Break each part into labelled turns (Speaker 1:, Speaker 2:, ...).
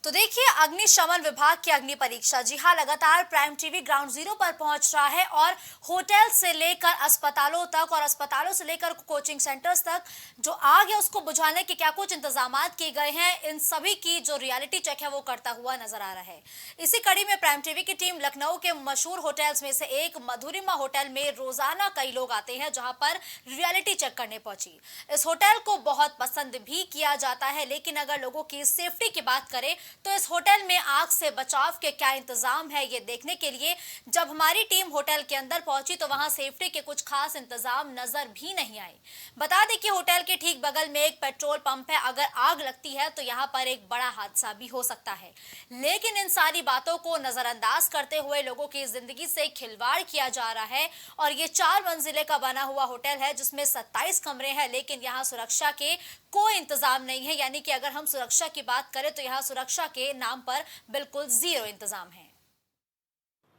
Speaker 1: तो देखिए, अग्निशमन विभाग की अग्नि परीक्षा, जी हाँ, लगातार प्राइम टीवी ग्राउंड जीरो पर पहुंच रहा है और होटल से लेकर अस्पतालों तक और अस्पतालों से लेकर कोचिंग सेंटर्स तक जो आग है उसको बुझाने के क्या कुछ इंतजामात किए गए हैं, इन सभी की जो रियलिटी चेक है वो करता हुआ नजर आ रहा है। इसी कड़ी में प्राइम टीवी की टीम लखनऊ के मशहूर होटल्स में से एक मधुरिमा होटल में रोजाना कई लोग आते हैं जहां पर रियलिटी चेक करने पहुंची। इस होटल को बहुत पसंद भी किया जाता है, लेकिन अगर लोगों की सेफ्टी की बात करें तो इस होटल में आग से बचाव के क्या इंतजाम है, ये देखने के लिए जब हमारी टीम होटल के अंदर पहुंची तो वहां सेफ्टी के कुछ खास इंतजाम नजर भी नहीं आए। बता दें कि होटल के ठीक बगल में एक पेट्रोल पंप है, अगर आग लगती है तो यहाँ पर एक बड़ा हादसा भी हो सकता है। लेकिन इन सारी बातों को नजरअंदाज करते हुए लोगों की जिंदगी से खिलवाड़ किया जा रहा है और ये 4 मंजिले का बना हुआ होटल है जिसमें 27 कमरे हैं, लेकिन यहाँ सुरक्षा के कोई इंतजाम नहीं है। यानी कि अगर हम सुरक्षा की बात करें तो यहाँ सुरक्षा के नाम पर बिल्कुल जीरो इंतजाम है।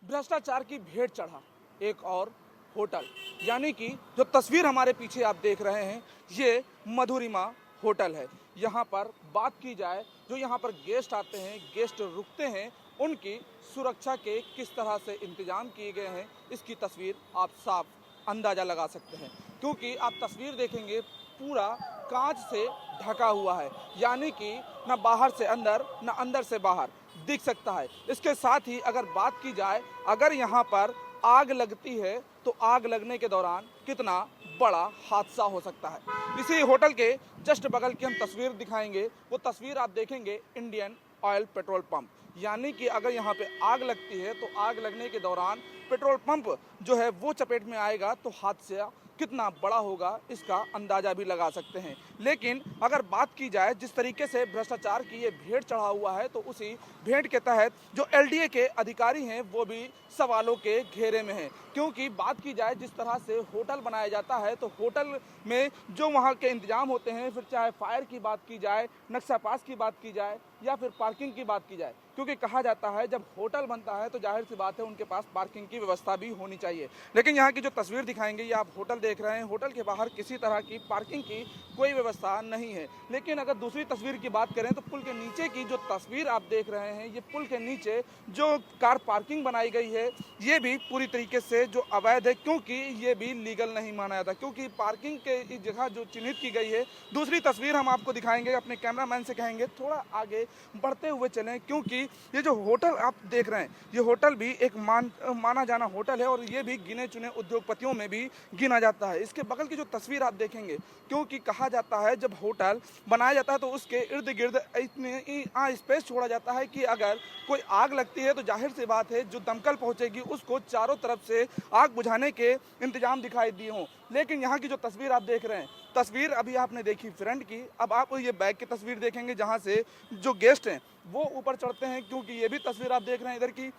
Speaker 2: भ्रष्टाचार की भेंट चढ़ा एक और होटल, यानी कि जो तस्वीर हमारे पीछे आप देख रहे हैं ये मधुरिमा होटल है। यहाँ पर बात की जाए, जो यहाँ पर गेस्ट आते हैं, गेस्ट रुकते हैं, उनकी सुरक्षा के किस तरह से इंतजाम किए गए हैं, इसकी तस्वीर आप साफ अंदाजा लगा सकते हैं। क्योंकि आप तस्वीर देखेंगे, पूरा कांच से ढका हुआ है, यानी कि न बाहर से अंदर न अंदर से बाहर दिख सकता है। इसके साथ ही अगर बात की जाए, अगर यहाँ पर आग लगती है तो आग लगने के दौरान कितना बड़ा हादसा हो सकता है। इसी होटल के जस्ट बगल की हम तस्वीर दिखाएंगे। वो तस्वीर आप देखेंगे इंडियन ऑयल पेट्रोल पंप, यानी कि अगर यहाँ पे आग लगती है तो आग लगने के दौरान पेट्रोल पंप जो है वो चपेट में आएगा तो हादसा कितना बड़ा होगा इसका अंदाजा भी लगा सकते हैं। लेकिन अगर बात की जाए जिस तरीके से भ्रष्टाचार की ये भेंट चढ़ा हुआ है, तो उसी भेंट के तहत जो एलडीए के अधिकारी हैं वो भी सवालों के घेरे में हैं। क्योंकि बात की जाए जिस तरह से होटल बनाया जाता है तो होटल में जो वहाँ के इंतजाम होते हैं, फिर चाहे फायर की बात की जाए, नक्शा पास की बात की जाए या फिर पार्किंग की बात की जाए, क्योंकि कहा जाता है जब होटल बनता है तो जाहिर सी बात है उनके पास पार्किंग की व्यवस्था भी होनी चाहिए। लेकिन यहाँ की जो तस्वीर दिखाएंगे, ये आप होटल देख रहे हैं, होटल के बाहर किसी तरह की पार्किंग की कोई व्यवस्था नहीं है। लेकिन अगर दूसरी तस्वीर की बात करें तो पुल के नीचे की जो तस्वीर आप देख रहे हैं, ये पुल के नीचे जो कार पार्किंग बनाई गई है ये भी पूरी तरीके से जो अवैध है, क्योंकि ये भी लीगल नहीं माना जाता, क्योंकि पार्किंग के जगह जो चिन्हित की गई है। दूसरी तस्वीर हम आपको दिखाएंगे, अपने कैमरामैन से कहेंगे थोड़ा आगे बढ़ते हुए चलें, क्योंकि ये जो होटल आप देख रहे हैं ये होटल भी एक माना जाना होटल है और ये भी गिने चुने उद्योगपतियों में भी गिना जाता है। इसके बगल की जो तस्वीर आप देखेंगे, क्योंकि कहा जाता है जब होटल बनाया जाता है तो उसके इर्द गिर्द इतने स्पेस छोड़ा जाता है कि अगर कोई आग लगती है तो जाहिर सी बात है जो दमकल पहुंचेगी उसको चारों तरफ से आग बुझाने के इंतजाम दिखाई दिए हों। लेकिन यहाँ की जो तस्वीर आप देख रहे हैं, तस्वीर अभी आपने देखी फ्रंट की, अब आप ये बैक की तस्वीर देखेंगे जहाँ से जो गेस्ट हैं वो ऊपर चढ़ते हैं। क्योंकि ये भी तस्वीर आप देख रहे हैं इधर की,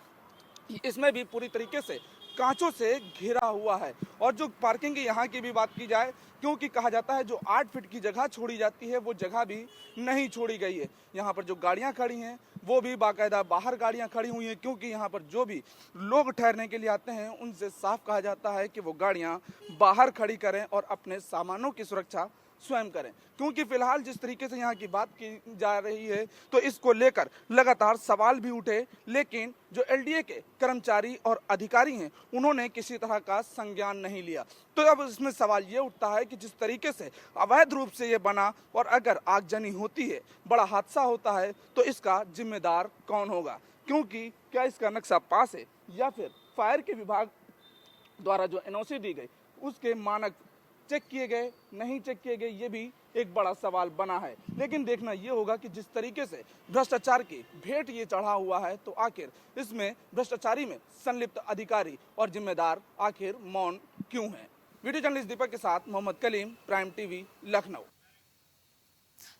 Speaker 2: इसमें भी पूरी तरीके से कांचों से घिरा हुआ है। और जो पार्किंग की यहाँ की भी बात की जाए, क्योंकि कहा जाता है जो 8 फीट की जगह छोड़ी जाती है वो जगह भी नहीं छोड़ी गई है। यहाँ पर जो गाड़ियाँ खड़ी हैं वो भी बाकायदा बाहर गाड़ियाँ खड़ी हुई हैं, क्योंकि यहाँ पर जो भी लोग ठहरने के लिए आते हैं उनसे साफ कहा जाता है कि वो गाड़ियाँ बाहर खड़ी करें और अपने सामानों की सुरक्षा स्वयं करें। क्योंकि फिलहाल जिस तरीके से यहाँ की बात की जा रही है तो इसको लेकर लगातार सवाल भी उठे, लेकिन जो एलडीए के कर्मचारी और अधिकारी हैं उन्होंने किसी तरह का संज्ञान नहीं लिया। तो अब इसमें सवाल ये उठता है कि जिस तरीके से अवैध रूप से ये बना और अगर आगजनी होती है, बड़ा हादसा होता है, तो इसका जिम्मेदार कौन होगा? क्योंकि क्या इसका नक्शा पास है या फिर फायर के विभाग द्वारा जो एनओसी दी गई उसके मानक चेक किए गए, नहीं चेक किए गए, ये भी एक बड़ा सवाल बना है। लेकिन देखना ये होगा कि जिस तरीके से भ्रष्टाचार की भेंट ये चढ़ा हुआ है तो आखिर इसमें भ्रष्टाचारी में संलिप्त अधिकारी और जिम्मेदार आखिर मौन क्यों है। वीडियो जर्नलिस्ट दीपक के साथ मोहम्मद कलीम, प्राइम टीवी, लखनऊ।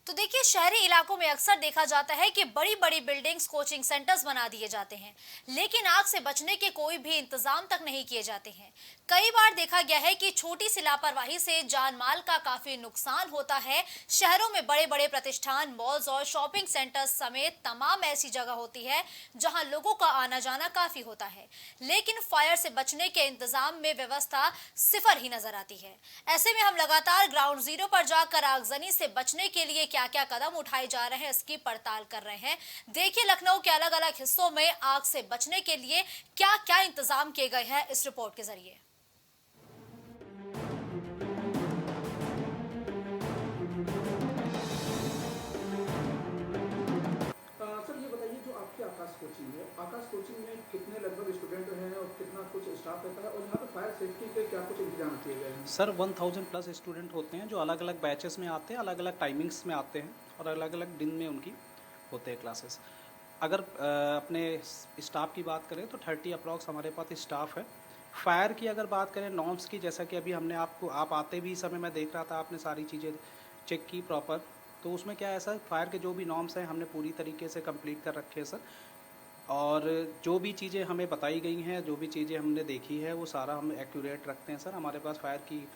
Speaker 1: तो देखिए, शहरी इलाकों में अक्सर देखा जाता है कि बड़ी बड़ी बिल्डिंग्स, कोचिंग सेंटर्स बना दिए जाते हैं, लेकिन आग से बचने के कोई भी इंतजाम तक नहीं किए जाते हैं। कई बार देखा गया है कि छोटी सी लापरवाही से जान माल का काफी नुकसान होता है। शहरों में बड़े बड़े प्रतिष्ठान, मॉल्स और शॉपिंग सेंटर्स समेत तमाम ऐसी जगह होती है जहां लोगों का आना जाना काफी होता है, लेकिन फायर से बचने के इंतजाम में व्यवस्था सिफर ही नजर आती है। ऐसे में हम लगातार ग्राउंड जीरो पर जाकर आगजनी से बचने के लिए क्या क्या कदम उठाए जा रहे हैं इसकी पड़ताल कर रहे हैं। देखिए लखनऊ के अलग अलग हिस्सों में आग से बचने के लिए क्या क्या इंतजाम किए गए हैं इस रिपोर्ट के जरिए।
Speaker 2: सर ये बताइए, जो आपकी आकाश कोचिंग है, आकाश कोचिंग में कितने लगभग स्टूडेंट हैं और कितना कुछ स्टाफ रहता है, और यहाँ पे फायर सेफ्टी के क्या कुछ इंतजाम किए गए हैं?
Speaker 3: सर 1000 प्लस स्टूडेंट होते हैं जो अलग अलग बैचेस में आते हैं, अलग अलग टाइमिंग्स में आते हैं और अलग अलग दिन में उनकी होते हैं क्लासेस। अगर अपने स्टाफ की बात करें तो 30 अप्रॉक्स हमारे पास स्टाफ है। फायर की अगर बात करें नॉर्म्स की, जैसा कि अभी हमने आप आते भी समय मैं देख रहा था, आपने सारी चीज़ें चेक की प्रॉपर, तो उसमें क्या है सर, फायर के जो भी नॉर्म्स हैं हमने पूरी तरीके से कंप्लीट कर रखे हैं सर। और जो भी चीज़ें हमें बताई गई हैं, जो भी चीज़ें हमने देखी है, वो सारा हम एक्यूरेट रखते हैं सर। हमारे पास फायर की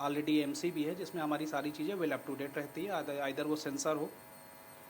Speaker 3: ऑलरेडी एमसी भी है जिसमें हमारी सारी चीज़ें वेल अप टू डेट रहती है, आइदर वो सेंसर हो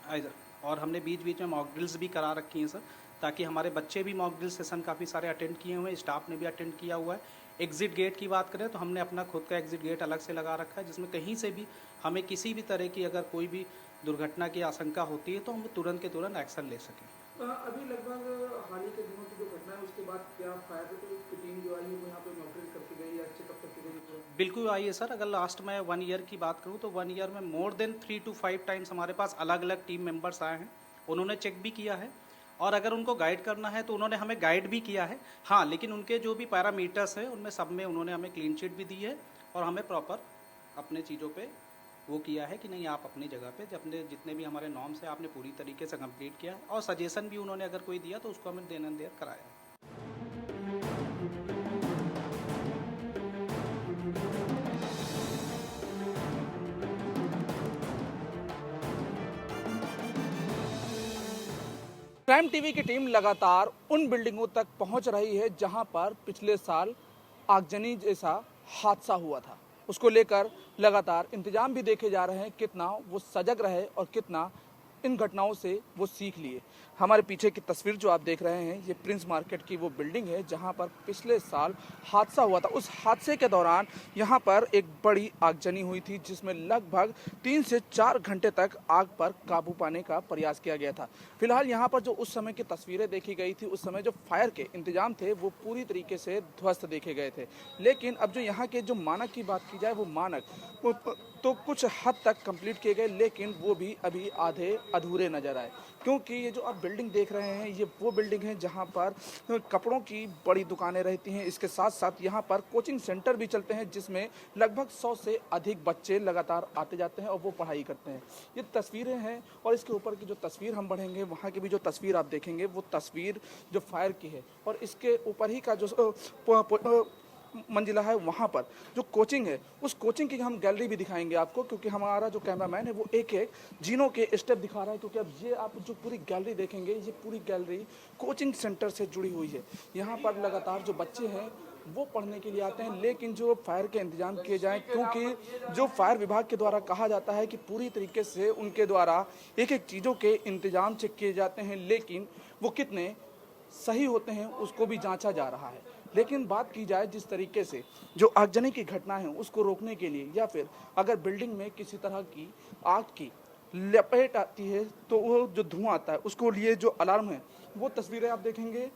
Speaker 3: आइदर। और हमने बीच बीच में मॉक ड्रिल्स भी करा रखी हैं सर, ताकि हमारे बच्चे भी मॉक ड्रिल सेशन काफ़ी सारे अटेंड किए हुए हैं, स्टाफ ने भी अटेंड किया हुआ है। एग्ज़िट गेट की बात करें तो हमने अपना खुद का एग्ज़िट गेट अलग से लगा रखा है, जिसमें कहीं से भी हमें किसी भी तरह की अगर कोई भी दुर्घटना की आशंका होती है तो हम तुरंत के तुरंत एक्शन ले सकें।
Speaker 2: अभी लगभग हाल ही के दिनों की जो घटना है उसके बाद क्या फायर की टीम जो आई है वो यहाँ पे मॉकड्रिल करके गई या चेकअप करके गई?
Speaker 3: बिल्कुल आई है सर। अगर लास्ट में 1 ईयर की बात करूँ तो 1 ईयर में मोर देन 3 to 5 टाइम्स हमारे पास अलग अलग टीम मेंबर्स आए हैं, उन्होंने चेक भी किया है, और अगर उनको गाइड करना है तो उन्होंने हमें गाइड भी किया है। हाँ, लेकिन उनके जो भी पैरामीटर्स हैं उनमें सब में उन्होंने हमें क्लीन चिट भी दी है और हमें प्रॉपर अपने चीज़ों पे वो किया है कि नहीं, आप अपनी जगह पे अपने जितने भी हमारे नॉर्म्स हैं आपने पूरी तरीके से कंप्लीट किया है, और सजेशन भी उन्होंने अगर कोई दिया तो उसको हमें देन एंड देयर कराया।
Speaker 2: प्राइम टीवी की टीम लगातार उन बिल्डिंगों तक पहुंच रही है जहां पर पिछले साल आगजनी जैसा हादसा हुआ था। उसको लेकर लगातार इंतजाम भी देखे जा रहे हैं, कितना वो सजग रहे और कितना इन घटनाओं से वो सीख लिए। हमारे पीछे की तस्वीर जो आप देख रहे हैं, ये प्रिंस मार्केट की वो बिल्डिंग है जहां पर पिछले साल हादसा हुआ था। उस हादसे के दौरान यहां पर एक बड़ी आगजनी हुई थी जिसमें लगभग 3 से 4 घंटे तक आग पर काबू पाने का प्रयास किया गया था। फिलहाल यहां पर जो उस समय की तस्वीरें देखी गई थी, उस समय जो फायर के इंतजाम थे वो पूरी तरीके से ध्वस्त देखे गए थे। लेकिन अब जो यहाँ के जो मानक की बात की जाए, वो मानक तो कुछ हद तक कंप्लीट किए गए, लेकिन वो भी अभी आधे अधूरे नजर आए। क्योंकि ये जो आप बिल्डिंग देख रहे हैं, ये वो बिल्डिंग है जहां पर कपड़ों की बड़ी दुकानें रहती हैं। इसके साथ साथ यहाँ पर कोचिंग सेंटर भी चलते हैं जिसमें लगभग 100 से अधिक बच्चे लगातार आते जाते हैं और वो पढ़ाई करते हैं। ये तस्वीरें हैं, और इसके ऊपर की जो तस्वीर हम बढ़ेंगे, वहाँ की भी जो तस्वीर आप देखेंगे वो तस्वीर जो फायर की है। और इसके ऊपर ही का जो मंजिला है, वहाँ पर जो कोचिंग है, उस कोचिंग की हम गैलरी भी दिखाएंगे आपको, क्योंकि हमारा जो कैमरामैन है वो एक एक जीनों के स्टेप दिखा रहा है। क्योंकि अब ये आप जो पूरी गैलरी देखेंगे, ये पूरी गैलरी कोचिंग सेंटर से जुड़ी हुई है। यहाँ पर लगातार जो बच्चे हैं वो पढ़ने के लिए आते हैं, लेकिन जो फायर के इंतजाम किए जाएं, क्योंकि जो फायर विभाग के द्वारा कहा जाता है कि पूरी तरीके से उनके द्वारा एक एक चीज़ों के इंतजाम चेक किए जाते हैं, लेकिन वो कितने सही होते हैं उसको भी जांचा जा रहा है। लेकिन बात की जाए जिस तरीके से जो आगजनी की घटना है उसको रोकने के लिए, या फिर अगर बिल्डिंग में किसी तरह की आग की लपेट आती है तो वो जो धुआं आता है उसको लिए जो अलार्म है, वो तस्वीरें आप देखेंगे,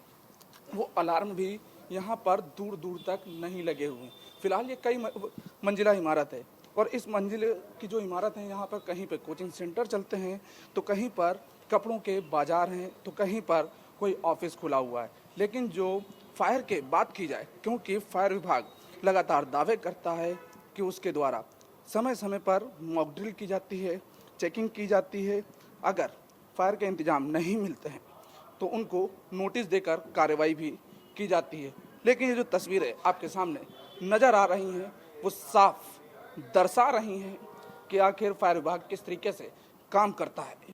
Speaker 2: वो अलार्म भी यहाँ पर दूर दूर तक नहीं लगे हुए हैं। फिलहाल ये कई मंजिला इमारत है, और इस मंजिल की जो इमारत है, यहाँ पर कहीं पर कोचिंग सेंटर चलते हैं, तो कहीं पर कपड़ों के बाजार हैं, तो कहीं पर कोई ऑफिस खुला हुआ है। लेकिन जो फायर के बात की जाए, क्योंकि फायर विभाग लगातार दावे करता है कि उसके द्वारा समय समय पर मॉक ड्रिल की जाती है, चेकिंग की जाती है। अगर फायर के इंतजाम नहीं मिलते हैं तो उनको नोटिस देकर कार्रवाई भी की जाती है। लेकिन ये जो तस्वीरें आपके सामने नज़र आ रही हैं, वो साफ दर्शा रही हैं कि आखिर फायर विभाग किस तरीके से काम करता है।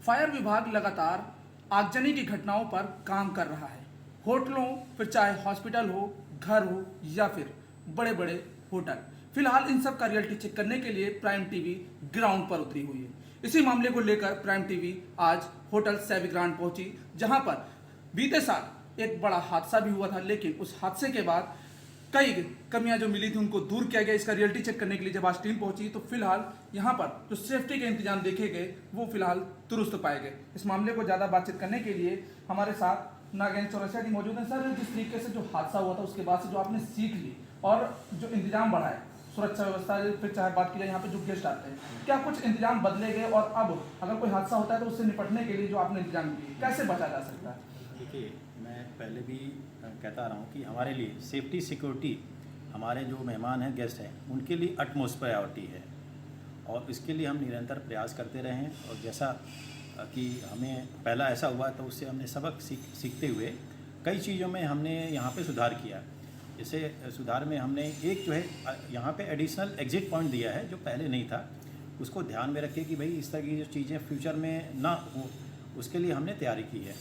Speaker 2: फायर विभाग लगातार आगजनी की घटनाओं पर काम कर रहा है। होटलों, फिर चाहे हॉस्पिटल हो, घर हो, या फिर बड़े बड़े होटल, फिलहाल इन सब का रियलिटी चेक करने के लिए प्राइम टीवी ग्राउंड पर उतरी हुई है। इसी मामले को लेकर प्राइम टीवी आज होटल सेविग्रांड पहुंची, जहां पर बीते साल एक बड़ा हादसा भी हुआ था, लेकिन उस हादसे के बाद कई कमियां जो मिली थी उनको दूर किया गया। इसका रियलिटी चेक करने के लिए जब आज टीम पहुंची तो फिलहाल यहां पर जो सेफ्टी के इंतजाम देखे गए वो फिलहाल दुरुस्त पाए गए। इस मामले को ज़्यादा बातचीत करने के लिए हमारे साथ नागेंद्र चौरसिया जी मौजूद हैं। सर, जिस तरीके से जो हादसा हुआ था उसके बाद से जो आपने सीख ली और जो इंतजाम बढ़ाए, सुरक्षा व्यवस्था, फिर चाहे बात की जाए यहाँ पे जो गेस्ट आते हैं, क्या कुछ इंतजाम बदले गए और अब अगर कोई हादसा होता है तो उससे निपटने के लिए जो आपने इंतजाम किए कैसे बचा जा सकता है?
Speaker 4: देखिए, मैं पहले भी कहता रहा हूँ कि हमारे लिए सेफ्टी सिक्योरिटी, हमारे जो मेहमान हैं, गेस्ट हैं, उनके लिए अटमोस्ट प्रायोरिटी है और इसके लिए हम निरंतर प्रयास करते रहे हैं। और जैसा कि हमें पहला ऐसा हुआ तो उससे हमने सबक सीखते हुए कई चीज़ों में हमने यहाँ पे सुधार किया। जैसे सुधार में हमने एक जो है यहाँ पे एडिशनल एग्जिट पॉइंट दिया है जो पहले नहीं था, उसको ध्यान में रखें कि भाई इस तरह की जो चीज़ें फ्यूचर में ना हो, उसके लिए हमने तैयारी की है।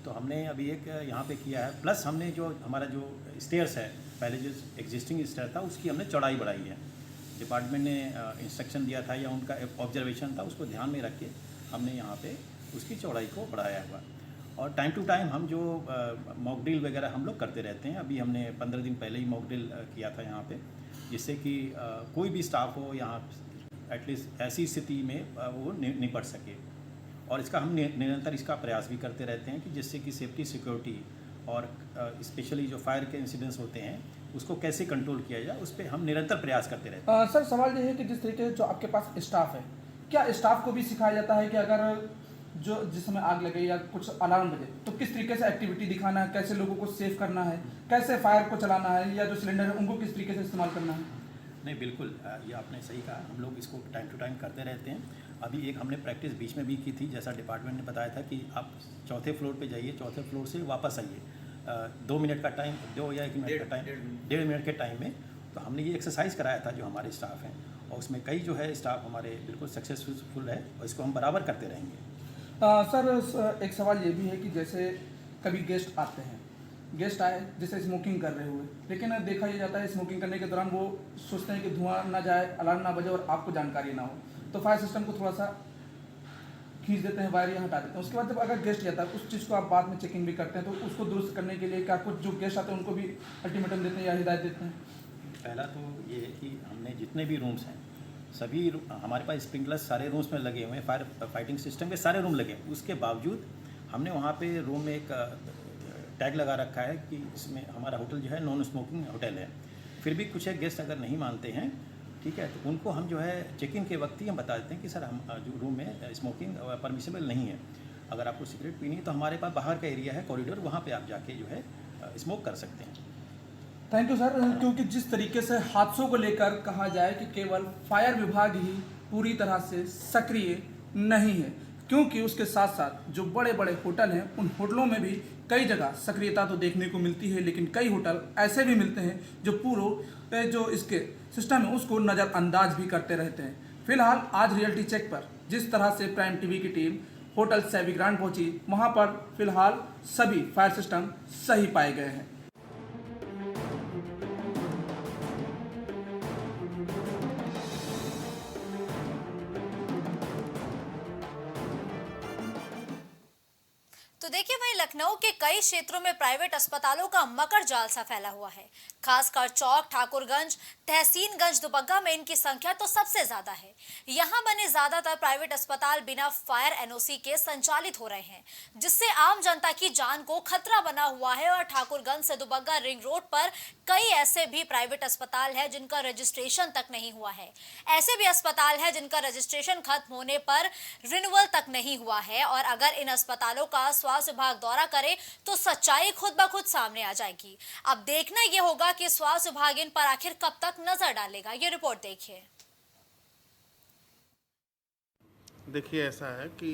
Speaker 4: तो हमने अभी एक यहाँ पे किया है, प्लस हमने जो हमारा जो स्टेयर्स है, पहले जो एग्जिस्टिंग स्टेयर था उसकी हमने चौड़ाई बढ़ाई है। डिपार्टमेंट ने इंस्ट्रक्शन दिया था या उनका ऑब्जर्वेशन था, उसको ध्यान में रख के हमने यहाँ पे उसकी चौड़ाई को बढ़ाया हुआ। और टाइम टू टाइम हम जो मॉक ड्रिल वगैरह हम लोग करते रहते हैं। अभी हमने 15 दिन पहले ही मॉक ड्रिल किया था यहाँ पे, जिससे कि कोई भी स्टाफ हो यहाँ एटलीस्ट ऐसी स्थिति में वो निपट सके। और इसका हम निरंतर इसका प्रयास भी करते रहते हैं कि जिससे कि सेफ्टी सिक्योरिटी और स्पेशली जो फायर के इंसिडेंट्स होते हैं उसको कैसे कंट्रोल किया जाए, उस पर हम निरंतर प्रयास करते रहते हैं।
Speaker 2: सर, सवाल ये है कि जिस तरीके से जो आपके पास स्टाफ है, क्या स्टाफ को भी सिखाया जाता है कि अगर जो जिस समय आग लगे या कुछ अलार्म बजे तो किस तरीके से एक्टिविटी दिखाना है, कैसे लोगों को सेव करना है, कैसे फायर को चलाना है, या जो सिलेंडर है उनको किस तरीके से इस्तेमाल करना है?
Speaker 4: नहीं, बिल्कुल, ये आपने सही कहा, हम लोग इसको टाइम टू टाइम करते रहते हैं। अभी एक हमने प्रैक्टिस बीच में भी की थी, जैसा डिपार्टमेंट ने बताया था कि आप चौथे फ्लोर पे जाइए, चौथे फ्लोर से वापस आइए 2 मिनट का टाइम, 2 या 1 मिनट का टाइम, 1.5 मिनट के टाइम में। तो हमने ये एक्सरसाइज कराया था जो हमारे स्टाफ हैं, और उसमें कई जो है स्टाफ हमारे बिल्कुल सक्सेसफुल है और इसको हम बराबर करते रहेंगे।
Speaker 2: सर, एक सवाल ये भी है कि जैसे कभी गेस्ट आते हैं, गेस्ट आए जैसे स्मोकिंग कर रहे हुए, लेकिन देखा ये जाता है स्मोकिंग करने के दौरान वो सोचते हैं कि धुआं ना जाए, अलार्म ना बजे और आपको जानकारी ना हो, तो फायर सिस्टम को थोड़ा सा खींच देते हैं, वायर यहाँ हटा देते हैं। उसके बाद जब अगर गेस्ट जाता है उस चीज़ को आप बाद में चेकिंग भी करते हैं, तो उसको दुरुस्त करने के लिए क्या कुछ जो गेस्ट आते हैं उनको भी अल्टीमेटम देते हैं या हिदायत देते हैं?
Speaker 4: पहला तो ये है कि हमने जितने भी रूम्स हैं सभी हमारे पास स्प्रिंकलर्स सारे रूम्स में लगे हुए हैं, फायर फाइटिंग सिस्टम के सारे रूम लगे हैं। उसके बावजूद हमने वहाँ पे रूम में एक टैग लगा रखा है कि इसमें हमारा होटल जो है नॉन स्मोकिंग होटल है। फिर भी कुछ एक गेस्ट अगर नहीं मानते हैं, ठीक है, तो उनको हम जो है चेक इन के वक्त ही हम बता देते हैं कि सर हम जो रूम में स्मोकिंग परमिसेबल नहीं है। अगर आपको सिगरेट पीनी है तो हमारे पास बाहर का एरिया है, कॉरिडोर, वहाँ पे आप जाके जो है स्मोक कर सकते हैं।
Speaker 2: थैंक यू सर, क्योंकि जिस तरीके से हादसों को लेकर कहा जाए कि केवल फायर विभाग ही पूरी तरह से सक्रिय नहीं है, क्योंकि उसके साथ साथ जो बड़े बड़े होटल हैं उन होटलों में भी कई जगह सक्रियता तो देखने को मिलती है, लेकिन कई होटल ऐसे भी मिलते हैं जो पूरे जो इसके सिस्टम है उसको नज़रअंदाज भी करते रहते हैं। फिलहाल आज रियलिटी चेक पर जिस तरह से प्राइम टीवी की टीम होटल सेविग्रांड पहुंची, वहां पर फिलहाल सभी फायर सिस्टम सही पाए गए हैं।
Speaker 1: तो देखिए, वहीं लखनऊ के कई क्षेत्रों में प्राइवेट अस्पतालों का मकर जाल सा फैला हुआ है। खासकर चौक, ठाकुरगंज, तहसीनगंज, दुबग्गा में इनकी संख्या तो सबसे ज्यादा है। यहां बने ज्यादातर प्राइवेट अस्पताल बिना फायर एनओसी के संचालित हो रहे हैं, जिससे आम जनता की जान को खतरा बना हुआ है। और ठाकुरगंज से दुबग्गा रिंग रोड पर कई ऐसे भी प्राइवेट अस्पताल है जिनका रजिस्ट्रेशन तक नहीं हुआ है। ऐसे भी अस्पताल है जिनका रजिस्ट्रेशन खत्म होने पर रिन्यूअल तक नहीं हुआ है। और अगर इन अस्पतालों का स्वास्थ्य विभाग दौरा करे तो सच्चाई खुद ब खुद सामने आ जाएगी। अब देखना यह होगा कि स्वास्थ्य विभाग इन पर आखिर कब तक नजर डालेगा। ये रिपोर्ट देखिए।
Speaker 5: देखिए, ऐसा है कि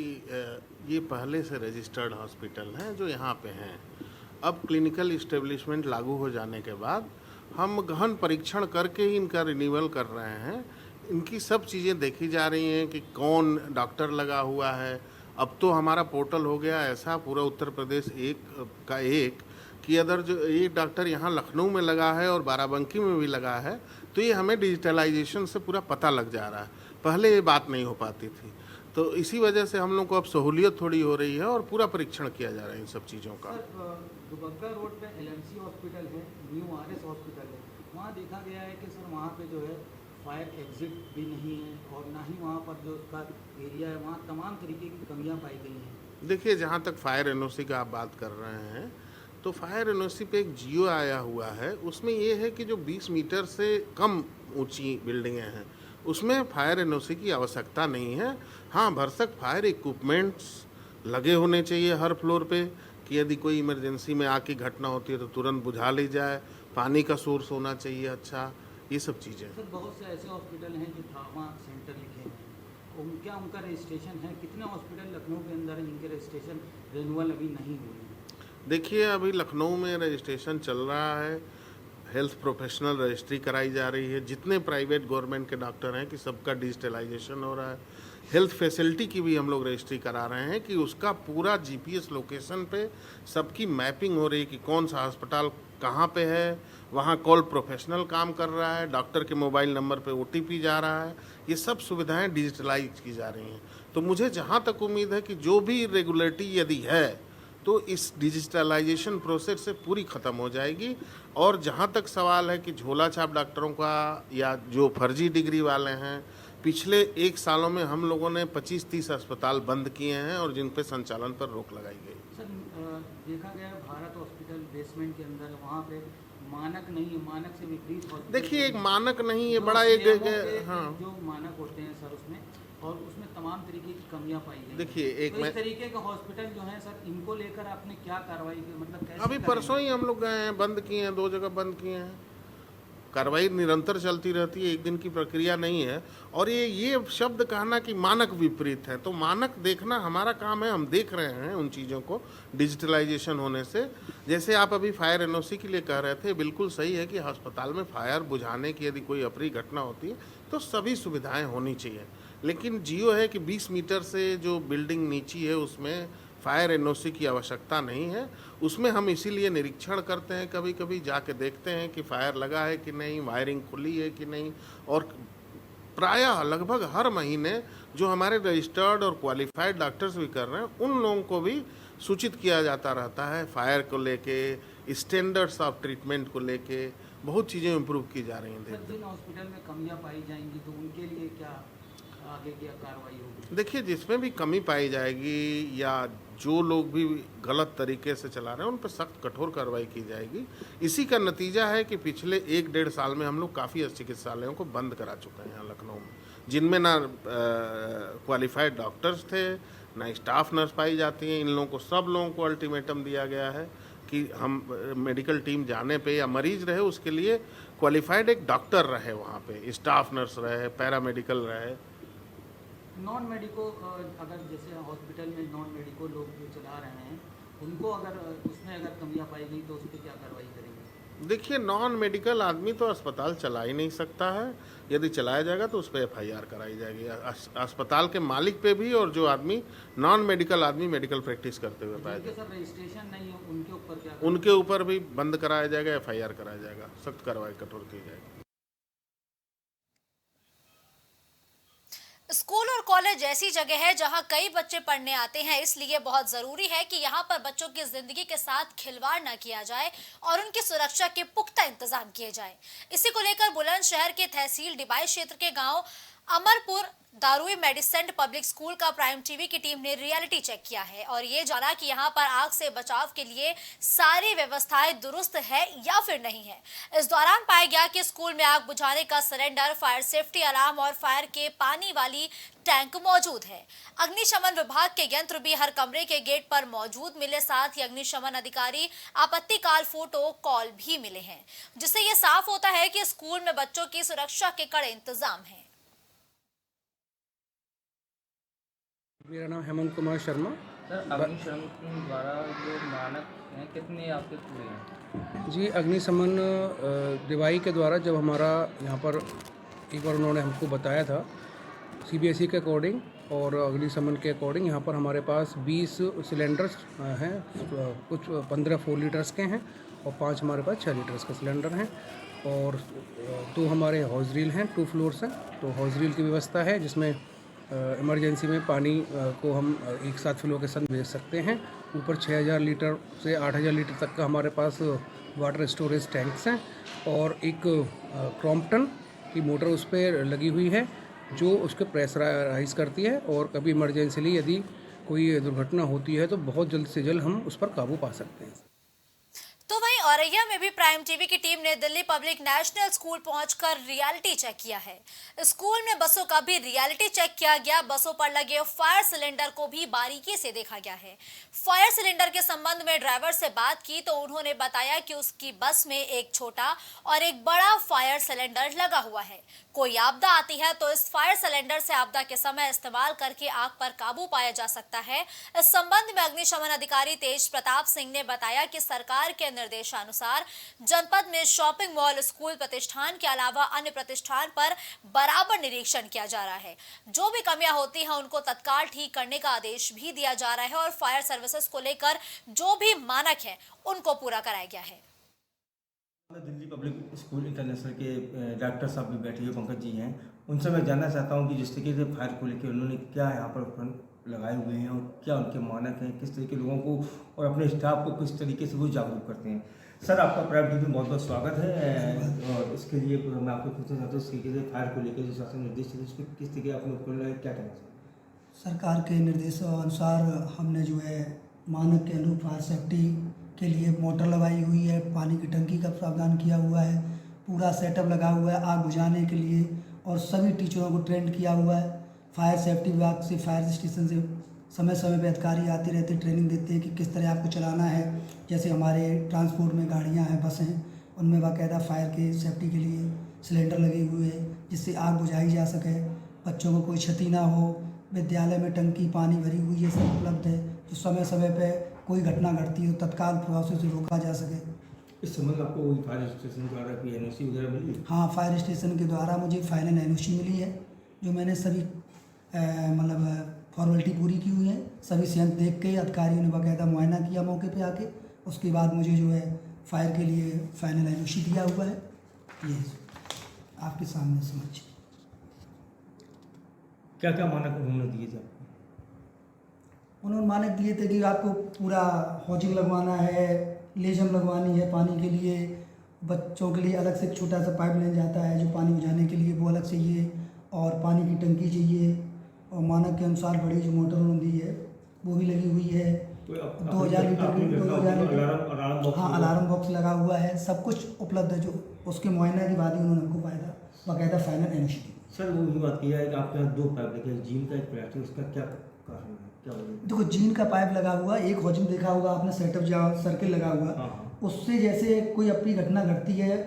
Speaker 5: ये पहले से रजिस्टर्ड हॉस्पिटल हैं जो यहाँ पे हैं। अब क्लिनिकल इस्टेब्लिशमेंट लागू हो जाने के बाद हम गहन परीक्षण करके ही इनका रिन्यूअल कर रहे हैं। इनकी सब चीज़ें देखी जा रही हैं कि कौन डॉक्टर लगा हुआ है। अब तो हमारा पोर्टल हो गया ऐसा पूरा उत्तर प्रदेश एक कि अगर जो एक डॉक्टर यहाँ लखनऊ में लगा है और बाराबंकी में भी लगा है तो ये हमें डिजिटलाइजेशन से पूरा पता लग जा रहा है। पहले ये बात नहीं हो पाती थी। तो इसी वजह से हम लोग को अब सहूलियत थोड़ी हो रही है और पूरा परीक्षण किया जा रहा है इन सब चीज़ों का।
Speaker 6: दुबग्गा रोड पे एलएमसी हॉस्पिटल है, न्यू आरएस हॉस्पिटल है, वहाँ देखा गया है कि सर वहाँ पे जो है फायर एग्जिट भी नहीं है और ना ही वहाँ पर जो उसका एरिया है वहाँ तमाम तरीके की कमियाँ पाई गई हैं।
Speaker 5: देखिए, जहाँ तक फायर एनओसी का आप बात कर रहे हैं तो फायर एनओसी पे एक जियो आया हुआ है, उसमें ये है कि जो 20 मीटर से कम ऊंची बिल्डिंगें हैं उसमें फायर एनओसी की आवश्यकता नहीं है। हाँ, भरसक फायर इक्विपमेंट्स लगे होने चाहिए हर फ्लोर पे कि यदि कोई इमरजेंसी में आग की घटना होती है तो तुरंत बुझा ली जाए, पानी का सोर्स होना चाहिए अच्छा, ये सब चीज़ें।
Speaker 6: सर बहुत से ऐसे हॉस्पिटल हैं जो ट्रॉमा सेंटर लिखे हैं, क्या उनका रजिस्ट्रेशन है? कितने हॉस्पिटल लखनऊ के अंदर हैं जिनके रजिस्ट्रेशन रिन्यूअल अभी नहीं हुए?
Speaker 5: देखिए, अभी लखनऊ में रजिस्ट्रेशन चल रहा है, हेल्थ प्रोफेशनल रजिस्ट्री कराई जा रही है, जितने प्राइवेट गवर्नमेंट के डॉक्टर हैं कि सबका डिजिटलाइजेशन हो रहा है। हेल्थ फैसिलिटी की भी हम लोग रजिस्ट्री करा रहे हैं कि उसका पूरा जीपीएस लोकेशन पे सबकी मैपिंग हो रही है कि कौन सा अस्पताल कहाँ पे है, वहाँ कॉल प्रोफेशनल काम कर रहा है, डॉक्टर के मोबाइल नंबर पे ओटीपी जा रहा है, ये सब सुविधाएं डिजिटलाइज की जा रही हैं। तो मुझे जहाँ तक उम्मीद है कि जो भी रेगुलेटरी यदि है तो इस डिजिटलाइजेशन प्रोसेस से पूरी ख़त्म हो जाएगी। और जहाँ तक सवाल है कि झोला छाप डॉक्टरों का या जो फर्जी डिग्री वाले हैं, पिछले 1 सालों में हम लोगों ने 25-30 अस्पताल बंद किए हैं और जिन पे संचालन पर रोक लगाई गई।
Speaker 6: सर देखा गया भारत हॉस्पिटल बेसमेंट के अंदर वहाँ पे मानक नहीं है, मानक से विपरीत हॉस्पिटल।
Speaker 5: देखिए, एक मानक नहीं है, बड़ा हाँ,
Speaker 6: जो मानक होते हैं सर उसमें, और उसमें तमाम तरीके की कमियां पाई गई।
Speaker 5: देखिए, एक
Speaker 6: तो इस तरीके के हॉस्पिटल जो हैं सर, इनको लेकर आपने क्या कार्रवाई की, मतलब कैसे
Speaker 5: अभी परसों ही हम लोग गए हैं, बंद किए हैं, 2 जगह बंद किए हैं। कार्रवाई निरंतर चलती रहती है, एक दिन की प्रक्रिया नहीं है। और ये शब्द कहना कि मानक विपरीत है, तो मानक देखना हमारा काम है, हम देख रहे हैं उन चीज़ों को डिजिटलाइजेशन होने से। जैसे आप अभी फायर एनओसी के लिए कह रहे थे, बिल्कुल सही है कि अस्पताल में फायर बुझाने की यदि कोई अप्रिय घटना होती है तो सभी सुविधाएं होनी चाहिए, लेकिन जियो है कि 20 मीटर से जो बिल्डिंग नीची है उसमें फायर एनओसी की आवश्यकता नहीं है। उसमें हम इसीलिए निरीक्षण करते हैं, कभी कभी जाके देखते हैं कि फायर लगा है कि नहीं, वायरिंग खुली है कि नहीं। और प्रायः लगभग हर महीने जो हमारे रजिस्टर्ड और क्वालिफाइड डॉक्टर्स भी कर रहे हैं उन लोगों को भी सूचित किया जाता रहता है। फायर को लेके, स्टैंडर्ड्स ऑफ ट्रीटमेंट को लेके बहुत चीज़ें इम्प्रूव की जा रही हैं।
Speaker 6: सर जिन हॉस्पिटल में कमियां पाई जाएंगी तो उनके लिए क्या आगे क्या कार्रवाई होगी?
Speaker 5: देखिए, जिसमें भी कमी पाई जाएगी या जो लोग भी गलत तरीके से चला रहे हैं उन पर सख्त कठोर कार्रवाई की जाएगी। इसी का नतीजा है कि पिछले 1-1.5 साल में हम लोग काफ़ी चिकित्सालयों को बंद करा चुके हैं यहाँ लखनऊ में, जिनमें ना क्वालिफाइड डॉक्टर्स थे, ना स्टाफ नर्स पाई जाती हैं। इन लोगों को, सब लोगों को अल्टीमेटम दिया गया है कि हम मेडिकल टीम जाने पे या मरीज रहे उसके लिए क्वालिफाइड एक डॉक्टर रहे, वहाँ पे स्टाफ नर्स रहे, पैरामेडिकल रहे।
Speaker 6: नॉन मेडिको अगर जैसे हॉस्पिटल में नॉन मेडिको लोग जो चला रहे हैं उनको अगर उसमें अगर कमियां पाई गई तो उस पर क्या कार्रवाई करेंगे?
Speaker 5: देखिए, नॉन मेडिकल आदमी तो अस्पताल चला ही नहीं सकता है, यदि चलाया जाएगा तो उस पर FIR कराई जाएगी अस्पताल के मालिक पे भी, और जो आदमी नॉन मेडिकल आदमी मेडिकल प्रैक्टिस करते हुए पाया जाए
Speaker 6: सर रजिस्ट्रेशन नहीं हो उनके ऊपर क्या?
Speaker 5: उनके ऊपर भी बंद कराया जाएगा, FIR कराया जाएगा, सख्त कार्रवाई कठोर की जाएगी।
Speaker 1: स्कूल और कॉलेज ऐसी जगह है जहां कई बच्चे पढ़ने आते हैं, इसलिए बहुत जरूरी है कि यहां पर बच्चों की जिंदगी के साथ खिलवाड़ न किया जाए और उनकी सुरक्षा के पुख्ता इंतजाम किए जाए। इसी को लेकर बुलंदशहर के तहसील डिबाई क्षेत्र के गांव अमरपुर दारुई मेडिसेंट पब्लिक स्कूल का प्राइम टीवी की टीम ने रियलिटी चेक किया है और ये जाना कि यहाँ पर आग से बचाव के लिए सारी व्यवस्थाएं दुरुस्त है या फिर नहीं है। इस दौरान पाया गया कि स्कूल में आग बुझाने का सिलेंडर, फायर सेफ्टी अलार्म और फायर के पानी वाली टैंक मौजूद है। अग्निशमन विभाग के यंत्र भी हर कमरे के गेट पर मौजूद मिले, साथ ही अग्निशमन अधिकारी आपत्तिकाल फोटो कॉल भी मिले हैं, जिससे ये साफ होता है कि स्कूल में बच्चों की सुरक्षा के कड़े इंतजाम हैं।
Speaker 7: मेरा नाम हेमंत कुमार शर्मा।
Speaker 8: सर, अग्निशमन द्वारा जो मानक हैं कितने आपके पूरे हैं?
Speaker 7: जी, अग्निशमन दिवाई के द्वारा जब हमारा यहाँ पर एक बार उन्होंने हमको बताया था CBSE के अकॉर्डिंग और अग्निशमन के अकॉर्डिंग, यहाँ पर हमारे पास 20 सिलेंडर्स हैं, कुछ 15 4 लीटर्स के हैं और 5 हमारे पास 6 लीटर्स के सिलेंडर हैं और 2 हमारे हाउस रील हैं, 2 फ्लोर्स हैं। तो हाउस रील की व्यवस्था है जिसमें इमरजेंसी में पानी को हम एक साथ फ्लो के साथ भेज सकते हैं। ऊपर 6000 लीटर से 8000 लीटर तक का हमारे पास वाटर स्टोरेज टैंक्स हैं और एक क्रॉम्पटन की मोटर उस पर लगी हुई है जो उसके प्रेशराइज करती है और कभी इमरजेंसीली यदि कोई दुर्घटना होती है तो बहुत जल्द से जल्द हम उस पर काबू पा सकते हैं।
Speaker 1: तो वहीं औरैया में भी प्राइम टीवी की टीम ने दिल्ली पब्लिक नेशनल स्कूल पहुंचकर रियलिटी चेक किया है। स्कूल में बसों का भी रियलिटी चेक किया गया। बसों पर लगे फायर सिलेंडर को भी बारीकी से देखा गया है। फायर सिलेंडर के संबंध में ड्राइवर से बात की तो उन्होंने बताया कि उसकी बस में एक छोटा और एक बड़ा फायर सिलेंडर लगा हुआ है। कोई आपदा आती है तो इस फायर सिलेंडर से आपदा के समय इस्तेमाल करके आग पर काबू पाया जा सकता है। इस संबंध में अग्निशमन अधिकारी तेज प्रताप सिंह ने बताया कि सरकार के निर्देशानुसार जनपद में शॉपिंग मॉल, स्कूल प्रतिष्ठान के अलावा अन्य प्रतिष्ठान पर बराबर निरीक्षण किया जा रहा है। जो भी कमियां होती हैं उनको तत्काल ठीक करने का आदेश भी दिया जा रहा है और फायर सर्विसेज को लेकर जो भी मानक है उनको पूरा कराया गया है।
Speaker 9: दिल्ली पब्लिक स्कूल इंटरनेशनल के डॉक्टर साहब भी बैठे हुए पंकज जी हैं, उनसे मैं जानना चाहता हूं कि जिस तरीके से फायर को लेकर उन्होंने क्या यहाँ पर उपकरण लगाए हुए हैं और क्या उनके मानक हैं, किस तरीके लोगों को और अपने स्टाफ को किस तरीके से वो जागरूक करते हैं। सर, आपका प्राइम टीवी में बहुत बहुत स्वागत है और इसके लिए मैं आपको पूछना चाहता हूँ इस तरीके से फायर को लेकर जो शासन निर्देश है उस पर किस तरीके आपने उपकरण लगाए, क्या कहना चाहिए?
Speaker 10: सरकार के निर्देशानुसार हमने जो है मानक के अनुरूप फायर सेफ्टी के लिए मोटर लगाई हुई है, पानी की टंकी का प्रावधान किया हुआ है, पूरा सेटअप लगा हुआ है आग बुझाने के लिए और सभी टीचरों को ट्रेंड किया हुआ है। फायर सेफ्टी विभाग से, फायर स्टेशन से समय समय पे अधिकारी आते रहते ट्रेनिंग देते हैं कि किस तरह आपको चलाना है। जैसे हमारे ट्रांसपोर्ट में गाड़ियाँ हैं, बसें हैं, उनमें बाकायदा फायर के सेफ्टी के लिए सिलेंडर लगे हुए हैं जिससे आग बुझाई जा सके, बच्चों को कोई क्षति ना हो। विद्यालय में टंकी पानी भरी हुई है, सब उपलब्ध है, जो समय समय पर कोई घटना घटती है तो तत्काल प्रभाव से रोका जा सके।
Speaker 9: इस संबंध आपको कोई फायर स्टेशन द्वारा कोई एनओसी वगैरह मिली?
Speaker 10: हाँ, फायर स्टेशन के द्वारा मुझे फाइनल एनओसी मिली है जो मैंने सभी मतलब फॉर्मेलिटी पूरी की हुई है। सभी संयंत्र देख के अधिकारियों ने बाकायदा मुआयना किया मौके पे आके, उसके बाद मुझे जो है फायर के लिए फाइनल एनओसी दिया हुआ है। ये आपके सामने समझिए।
Speaker 9: क्या क्या मानक उन्होंने दिए थे आपको?
Speaker 10: उन्होंने मानक दिए थे कि आपको पूरा हॉजिंग लगवाना है, लेजम लगवानी है पानी के लिए, बच्चों के लिए अलग से एक छोटा सा पाइप लाइन जाता है जो पानी बुझाने के लिए वो अलग चाहिए और पानी की टंकी चाहिए और मानक के अनुसार बड़ी जो मोटर उन्होंने दी है वो भी लगी हुई है। 2000 लीटर की 2000 लीटर हाँ अलार्म बॉक्स लगा हुआ है, सब कुछ उपलब्ध है। जो उसके मुआयना के बाद ही उन्होंने हमको बाकायदा फाइनल एनओसी दी।
Speaker 9: सर, वो ये बात किया है कि आपके यहाँ 2 पाइप लगे, जीन का एक प्लास्टिक, उसका क्या कारण है, क्या वजह?
Speaker 10: देखो, जीन का पाइप लगा हुआ, एक हॉजिंग देखा होगा आपने, सेटअप जहाँ सर्किल लगा हुआ, उससे जैसे कोई अपनी घटना घटती है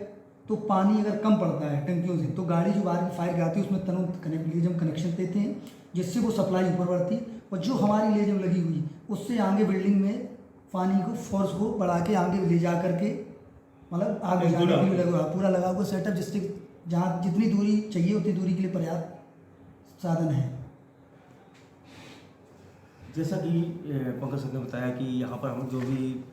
Speaker 10: तो पानी अगर कम पड़ता है टंकियों से तो गाड़ी जो बाहर की फायर आती है उसमें तुरंत लेजम कनेक्शन देते हैं जिससे वो सप्लाई ऊपर बढ़ती है और जो हमारी लेजम लगी हुई उससे आगे बिल्डिंग में पानी को फोर्स को बढ़ा के आगे ले जा करके मतलब आग बुझाने के लिए लगा पूरा लगा हुआ सेटअप, जिससे जहाँ जितनी दूरी चाहिए उतनी दूरी के लिए पर्याप्त साधन है।
Speaker 9: जैसा कि पंकज सर ने बताया कि यहाँ पर हम जो भी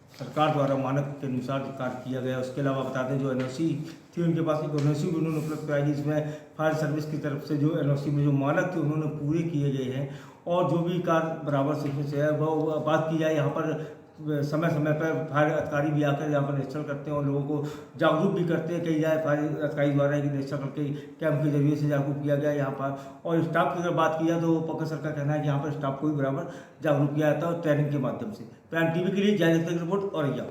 Speaker 9: सरकार द्वारा मानक के अनुसार कार्य किया गया, उसके अलावा बताते हैं जो एनओसी थी उनके पास एक एनओसी भी उन्होंने उपलब्ध कराई जिसमें फायर सर्विस की तरफ से जो एनओसी में जो मानक थे उन्होंने पूरे किए गए हैं और जो भी कार्य बराबर से है वो बात की जाए। यहाँ पर समय समय पर फायर अधिकारी भी आकर यहाँ पर निरीक्षण करते हैं और लोगों को जागरूक भी करते हैं। कई जाए फायर अधिकारी द्वारा कि निरीक्षण करके कैंप के जरिए से जागरूक किया गया यहाँ पर। और स्टाफ की अगर बात किया तो पंकज सर का कहना है कि यहाँ पर स्टाफ को भी बराबर जागरूक किया जाता है और ट्रेनिंग के माध्यम से। प्राइम टीवी के लिए जय की रिपोर्ट औरैया।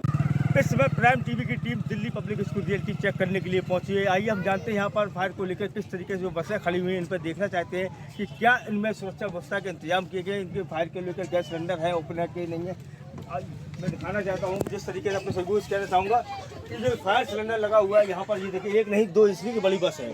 Speaker 9: इस समय प्राइम टीवी की team Delhi public school reality check करने के लिए पहुंची है। आइए हम जानते हैं यहाँ पर फायर को लेकर किस तरीके से जो बसें खड़ी हुई हैं इन पर देखना चाहते हैं कि क्या इनमें सुरक्षा व्यवस्था के इंतजाम किए गए, इनके फायर के लेकर गैस सिलेंडर है ओपन है कि नहीं है। मैं दिखाना चाहता हूँ जिस तरीके से अपने सबूत कहना चाहूँगा कि जो फायर सिलेंडर लगा हुआ है यहाँ पर, ये देखिए एक नहीं 2 इसलिए की बड़ी बस है।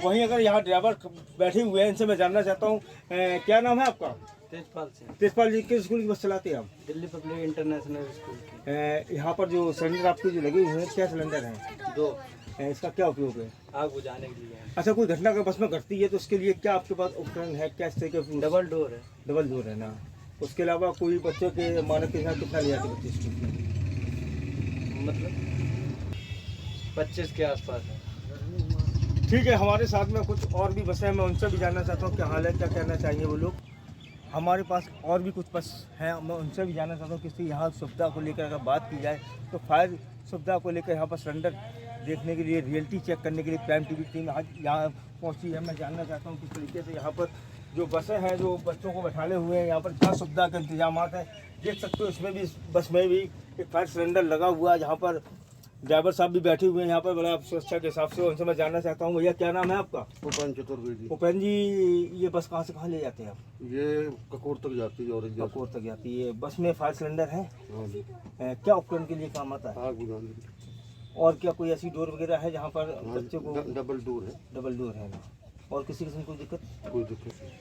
Speaker 9: वहीं अगर यहाँ ड्राइवर बैठे हुए हैं इनसे मैं जानना चाहता हूँ क्या नाम है आपका?
Speaker 8: तेजपाल सिंह।
Speaker 9: तेजपाल जी, किस स्कूल की बस चलाते हैं आप?
Speaker 8: दिल्ली पब्लिक इंटरनेशनल स्कूल की।
Speaker 9: यहाँ पर जो सिलेंडर आपके जो लगे हुए हैं क्या सिलेंडर हैं?
Speaker 8: 2।
Speaker 9: इसका क्या उपयोग है?
Speaker 8: आग बुझाने के लिए।
Speaker 9: अच्छा, कोई घटना अगर बस में घटती है तो उसके लिए क्या आपके पास उपकरण है, क्या इस तरीके?
Speaker 8: डबल डोर है।
Speaker 9: डबल डोर है ना। उसके अलावा कोई बच्चों के मानक के साथ कितना ले जाते बच्चे स्कूल में?
Speaker 8: मतलब 25 के आसपास है।
Speaker 9: ठीक है, हमारे साथ में कुछ और भी बसें हैं, मैं उनसे भी जानना चाहता हूँ क्या हाल है, क्या कहना चाहिए वो लोग। हमारे पास और भी कुछ बस हैं, मैं उनसे भी जानना चाहता हूँ किसी यहाँ सुविधा को लेकर अगर बात की जाए तो फायर सुविधा को लेकर यहाँ पर सिलेंडर देखने के लिए, रियलिटी चेक करने के लिए प्राइम टीवी टीम आज यहाँ पहुँची है। मैं जानना चाहता हूँ किस तरीके से यहाँ पर जो बसें हैं जो बच्चों को बैठाने हुए हैं, यहाँ पर क्या सुविधा के इंतजाम हैं देख सकते हो। इसमें भी, बस में भी एक फायर सिलेंडर लगा हुआ है, यहाँ पर ड्राइवर साहब भी बैठे हुए हैं यहाँ पर बड़ा सुरक्षा के हिसाब से। उनसे मैं जानना चाहता हूँ, भैया क्या नाम है आपका?
Speaker 11: उपेंद्र चतुर्वेदी।
Speaker 9: उपेंद्र जी, ये बस कहाँ से कहाँ ले जाते हैं आप?
Speaker 11: ये ककोर तक जाती है। और
Speaker 9: ककोर तक जाती है। बस में फायर सिलेंडर है?
Speaker 11: हाँ जी।
Speaker 9: क्या उपकरण के लिए काम आता है?
Speaker 11: आग बुझाने।
Speaker 9: और क्या कोई ऐसी डोर वगैरह है जहाँ पर बच्चे को?
Speaker 11: डबल डोर है।
Speaker 9: डबल डोर है ना। और किसी किस्म की कोई दिक्कत?
Speaker 11: कोई दिक्कत नहीं।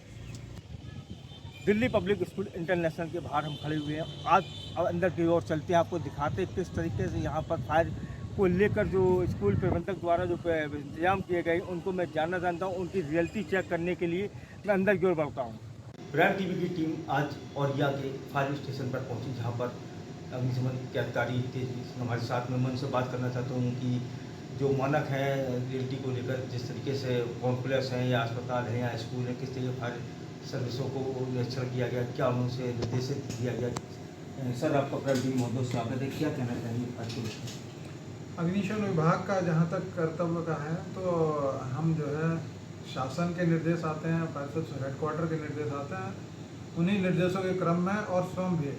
Speaker 9: दिल्ली पब्लिक स्कूल इंटरनेशनल के बाहर हम खड़े हुए हैं। आज अंदर की ओर चलते हैं, आपको दिखाते हैं किस तरीके से यहाँ पर फायर को लेकर जो स्कूल प्रबंधक द्वारा जो इंतजाम किए गए उनको मैं जानना चाहता हूँ। उनकी रियलिटी चेक करने के लिए मैं अंदर की ओर बढ़ता हूँ। प्राइम टीवी की टीम आज औरिया के फायर स्टेशन पर पहुँची, जहाँ पर अग्निशमन के अधिकारी तेजी हमारे साथ में। मैं उनसे बात करना चाहता हूँ कि जो मानक है रियलिटी को लेकर, जिस तरीके से कॉम्प्लेक्स हैं या अस्पताल हैं या स्कूल है, किस तरीके फायर सर्विसों को निरीक्षण किया गया, क्या उनसे निर्देशित दिया गया। सर, आपका प्राइम टीवी महोदय स्वागत है, क्या कहना चाहिए आज को?
Speaker 12: अग्निशमन विभाग का जहाँ तक कर्तव्य का है तो हम जो है शासन के निर्देश आते हैं, हेडक्वार्टर के निर्देश आते हैं, उन्हीं निर्देशों के क्रम में और स्वयं भी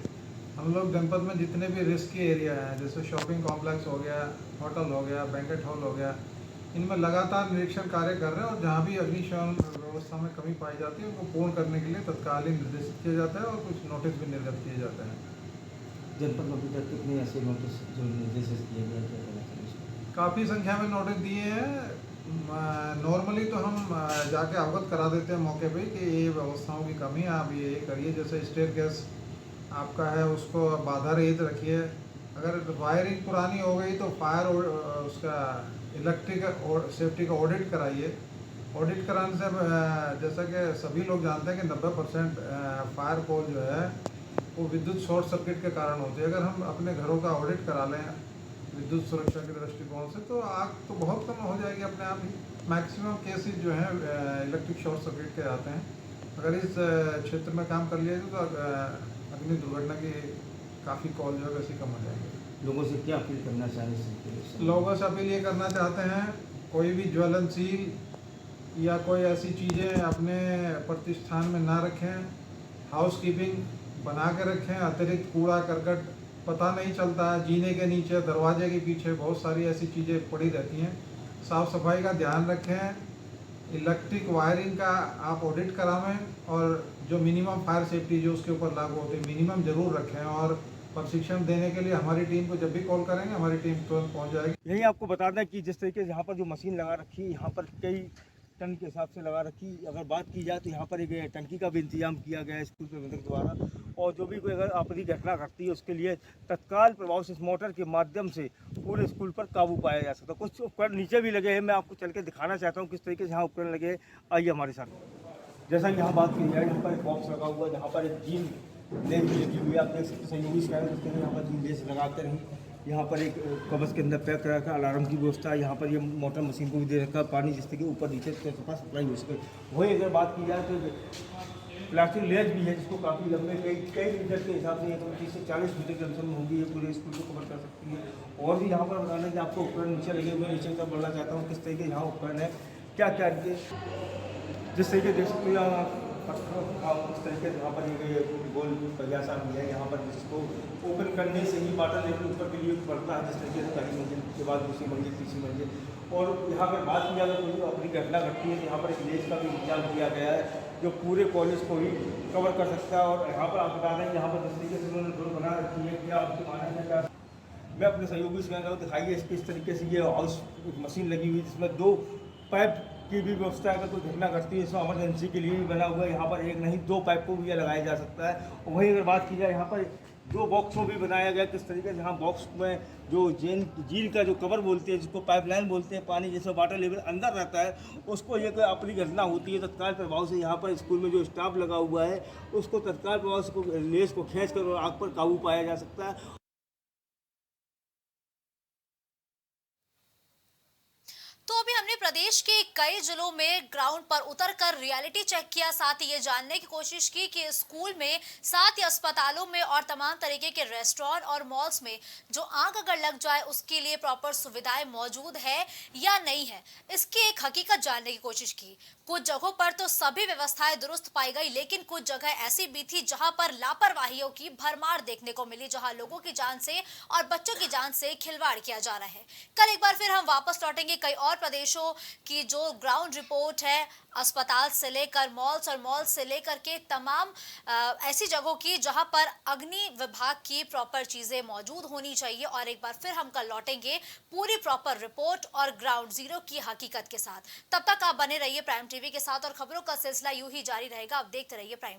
Speaker 12: हम लोग जनपद में जितने भी रिस्की एरिया हैं, जैसे शॉपिंग कॉम्प्लेक्स हो गया, होटल हो गया, बैंकेट हॉल हो गया, इनमें लगातार निरीक्षण कार्य कर रहे हैं। और जहाँ भी अग्निशमन व्यवस्था में कमी पाई जाती है उनको पूर्ण करने के लिए तत्काल ही निर्देशित किया जाता है और कुछ नोटिस भी निर्गत किए जाते हैं।
Speaker 9: जनपद में अभी तक कितने ऐसे नोटिस जो निर्देशित किए गए, क्या कहना चाहिए?
Speaker 12: काफ़ी संख्या में नोटिस दिए हैं। नॉर्मली तो हम जाके अवगत करा देते हैं मौके पे कि ये व्यवस्थाओं की कमी है, आप ये करिए। जैसे स्टेयरकेस आपका है उसको बाधा रहित रखिए। अगर वायरिंग पुरानी हो गई तो फायर उसका इलेक्ट्रिक और सेफ्टी का ऑडिट कराइए। ऑडिट कराने से जैसा कि सभी लोग जानते हैं कि 90% फायर कॉल जो है वो विद्युत शॉर्ट सर्किट के कारण होते हैं। अगर हम अपने घरों का ऑडिट करा लें विद्युत सुरक्षा के दृष्टिकोण से तो आग तो बहुत कम हो जाएगी अपने आप ही। मैक्सिमम केसेस जो हैं इलेक्ट्रिक शॉर्ट सर्किट के आते हैं। अगर इस क्षेत्र में काम कर लिया जाए तो अग्नि दुर्घटना की काफ़ी कॉल जो है वैसे कम हो जाएंगे।
Speaker 9: लोगों से क्या अपील करना चाहिए?
Speaker 12: लोगों से अपील ये करना चाहते हैं, कोई भी ज्वलनशील या कोई ऐसी चीज़ें अपने प्रतिष्ठान में ना रखें। हाउस कीपिंग बना के रखें। अतिरिक्त कूड़ा करकट पता नहीं चलता है, जीने के नीचे, दरवाजे के पीछे बहुत सारी ऐसी चीज़ें पड़ी रहती हैं। साफ़ सफाई का ध्यान रखें। इलेक्ट्रिक वायरिंग का आप ऑडिट करावें और जो मिनिमम फायर सेफ्टी जो उसके ऊपर लागू होती है मिनिमम ज़रूर रखें। और प्रशिक्षण देने के लिए हमारी टीम को जब भी कॉल करेंगे हमारी टीम तुरंत पहुंच जाएगी।
Speaker 9: यही आपको बता दें कि जिस तरीके से यहाँ पर जो मशीन लगा रखी है, यहाँ पर कई टन के हिसाब से लगा रखी। अगर बात की जाए तो यहाँ पर एक टंकी का भी इंतजाम किया गया है स्कूल प्रबंधक द्वारा। और जो भी कोई अगर आपत्ति घटना घटती है उसके लिए तत्काल प्रभाव से इस मोटर के माध्यम से पूरे स्कूल पर काबू पाया जा सकता है। कुछ उपकरण नीचे भी लगे हैं, मैं आपको चल के दिखाना चाहता हूँ किस तरीके से यहाँ उपकरण लगे हैं। आइए हमारे साथ। जैसा कि यहाँ बात की जाए, यहाँ पर एक बॉक्स लगा हुआ है, जहाँ पर एक जीन लेस भी लगी हुई है। आप देख सकते सहयोगी स्कैनर करते हैं, यहाँ पर जीन लेस लगाकर ही यहाँ पर एक कवच के अंदर पैक करा का अलार्म की व्यवस्था है। यहाँ पर ये मोटर मशीन को भी दे रखा है, पानी जिससे कि ऊपर नीचे पास सप्लाई हो सके। वही अगर बात की जाए तो प्लास्टिक लेज भी है जिसको काफ़ी लंबे कई मीटर के हिसाब से 30 से 40 मीटर के अंदर में होगी, ये पूरे स्कूल को कवर कर सकती है। और भी यहाँ पर बताना कि आपको उपकरण नीचे लगे हुए, नीचे तक बढ़ना चाहता हूँ किस तरीके यहाँ उपकरण है, क्या क्या जिस तरीके देख सकते हो इस तरीके से यहाँ पर ये गोल प्रयासा भी है। यहाँ पर जिसको ओपन करने से ही वाटर लेवल ऊपर के लिए बढ़ता है, जिस तरीके से पहली मंजिल के बाद दूसरी मंजिल, तीसरी मंजिल। और यहाँ पर बात की अगर कोई अपनी घटना घटती है तो यहाँ पर एक लेज का भी इंतजाम किया गया है जो पूरे कॉलेज को ही कवर कर सकता है। और यहाँ पर आप बता दें यहाँ पर जिस तरीके से उन्होंने डोर बना रखी है, क्या आपके मानना है? क्या मैं अपने सहयोगी से कहूँ दिखाइए इसकी इस तरीके से ये हाउस मशीन लगी हुई है जिसमें 2 पाइप की भी व्यवस्था है। अगर कोई घटना घटती है इसमें इमरजेंसी के लिए भी बना हुआ है। यहाँ पर एक नहीं 2 पाइप को भी ये लगाया जा सकता है। और वहीं अगर बात की जाए यहाँ पर 2 बॉक्स को भी बनाया गया किस तरीके से, यहाँ बॉक्स में जो झील का जो कवर बोलते हैं, जिसको पाइपलाइन बोलते हैं, पानी जैसे वाटर लेवल अंदर रहता है, उसको ये कोई अपनी घटना होती है तत्काल प्रभाव से यहाँ पर स्कूल में जो स्टाफ लगा हुआ है उसको तत्काल प्रभाव से लेस को खींच कर आग पर काबू पाया जा सकता है।
Speaker 1: तो अभी हमने प्रदेश के कई जिलों में ग्राउंड पर उतरकर रियलिटी चेक किया, साथ ही ये जानने की कोशिश की कि स्कूल में, साथ ही अस्पतालों में और तमाम तरीके के रेस्टोरेंट और मॉल्स में जो आग अगर लग जाए उसके लिए प्रॉपर सुविधाएं मौजूद है या नहीं है, इसकी एक हकीकत जानने की कोशिश की। कुछ जगहों पर तो सभी व्यवस्थाएं दुरुस्त पाई गई, लेकिन कुछ जगह ऐसी भी थी जहां पर लापरवाहियों की भरमार देखने को मिली, जहां लोगों की जान से और बच्चों की जान से खिलवाड़ किया जा रहा है। कल एक बार फिर हम वापस लौटेंगे कई और प्रदेशों की जो ग्राउंड रिपोर्ट है, अस्पताल से लेकर मॉल्स और मॉल से लेकर के तमाम ऐसी जगहों की जहां पर अग्नि विभाग की प्रॉपर चीजें मौजूद होनी चाहिए। और एक बार फिर हम कल लौटेंगे पूरी प्रॉपर रिपोर्ट और ग्राउंड जीरो की हकीकत के साथ। तब तक आप बने रहिए प्राइम टीवी के साथ और खबरों का सिलसिला यूं ही जारी रहेगा। आप देखते रहिए प्राइम।